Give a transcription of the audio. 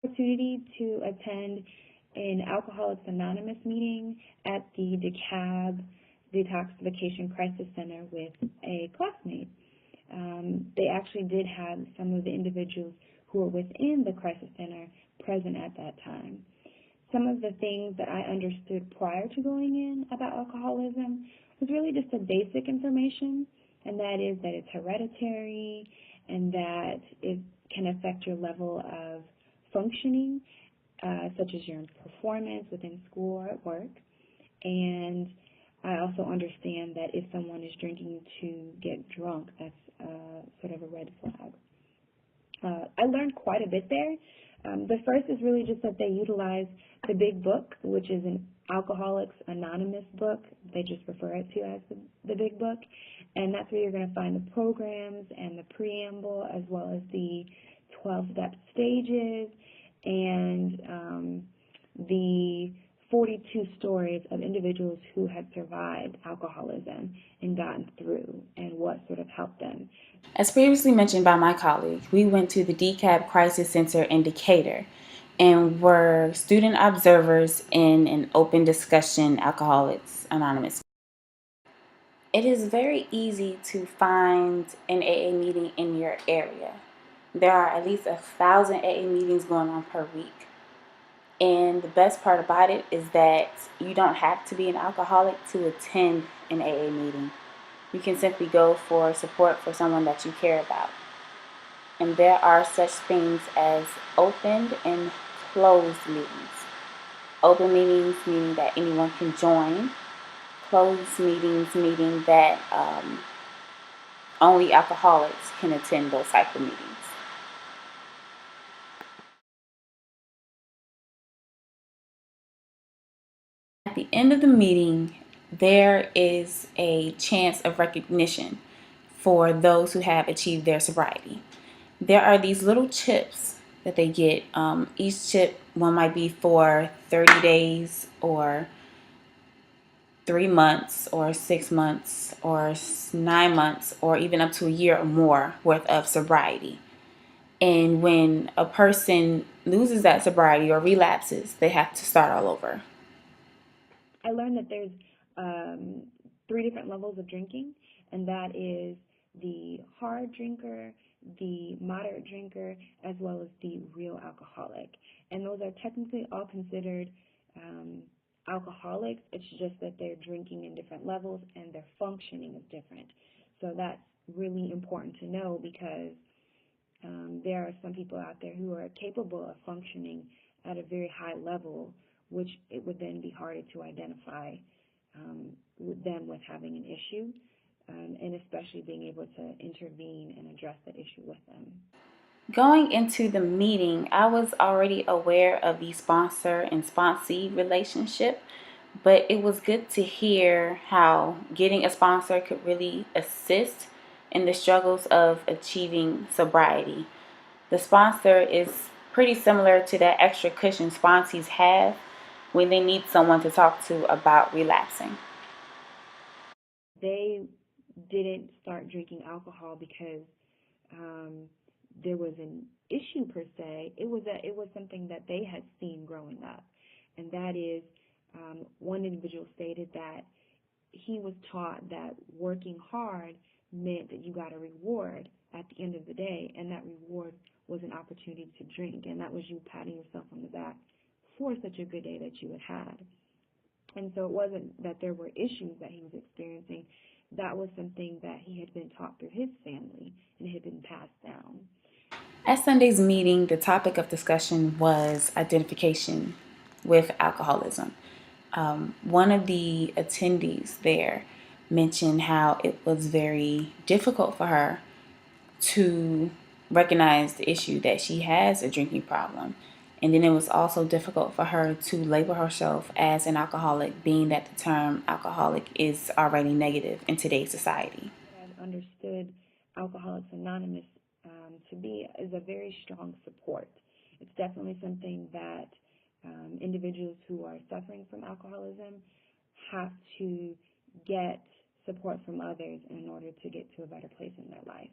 Opportunity to attend an Alcoholics Anonymous meeting at the DeKalb Detoxification Crisis Center with a classmate. They actually did have some of the individuals who were within the crisis center present at that time. Some of the things that I understood prior to going in about alcoholism was really just the basic information, and that is that it's hereditary and that it can affect your level of functioning, such as your performance within school or at work. And I also understand that if someone is drinking to get drunk, that's sort of a red flag. I learned quite a bit there. The first is really just that they utilize the big book, which is an Alcoholics Anonymous book. They just refer it to as the big book. And that's where you're going to find the programs and the preamble, as well as the 12-step stages and the 42 stories of individuals who had survived alcoholism and gotten through, and what sort of helped them. As previously mentioned by my colleague, we went to the DeKalb Crisis Center in Decatur and were student observers in an open discussion Alcoholics Anonymous. It is very easy to find an AA meeting in your area. There are at least 1,000 AA meetings going on per week. And the best part about it is that you don't have to be an alcoholic to attend an AA meeting. You can simply go for support for someone that you care about. And there are such things as opened and closed meetings. Open meetings meaning that anyone can join. Closed meetings meaning that only alcoholics can attend those type of meetings. At the end of the meeting, there is a chance of recognition for those who have achieved their sobriety. There are these little chips that they get. Each chip, one might be for 30 days or 3 months or 6 months or 9 months or even up to a year or more worth of sobriety. And when a person loses that sobriety or relapses, they have to start all over. I learned that there's 3 different levels of drinking, and that is the hard drinker, the moderate drinker, as well as the real alcoholic. And those are technically all considered alcoholics. It's just that they're drinking in different levels and their functioning is different. So that's really important to know, because there are some people out there who are capable of functioning at a very high level, which it would then be harder to identify with them with having an issue, and especially being able to intervene and address the issue with them. Going into the meeting, I was already aware of the sponsor and sponsee relationship, but it was good to hear how getting a sponsor could really assist in the struggles of achieving sobriety. The sponsor is pretty similar to that extra cushion sponsees have when they need someone to talk to about relapsing. They didn't start drinking alcohol because there was an issue per se. It was something that they had seen growing up, and that is one individual stated that he was taught that working hard meant that you got a reward at the end of the day, and that reward was an opportunity to drink, and that was you patting yourself on the back for such a good day that you had had. And so it wasn't that there were issues that he was experiencing. That was something that he had been taught through his family and had been passed down. At Sunday's meeting, the topic of discussion was identification with alcoholism. One of the attendees there mentioned how it was very difficult for her to recognize the issue that she has a drinking problem. And then it was also difficult for her to label herself as an alcoholic, being that the term alcoholic is already negative in today's society. I've understood Alcoholics Anonymous to be is a very strong support. It's definitely something that individuals who are suffering from alcoholism have to get support from others in order to get to a better place in their life.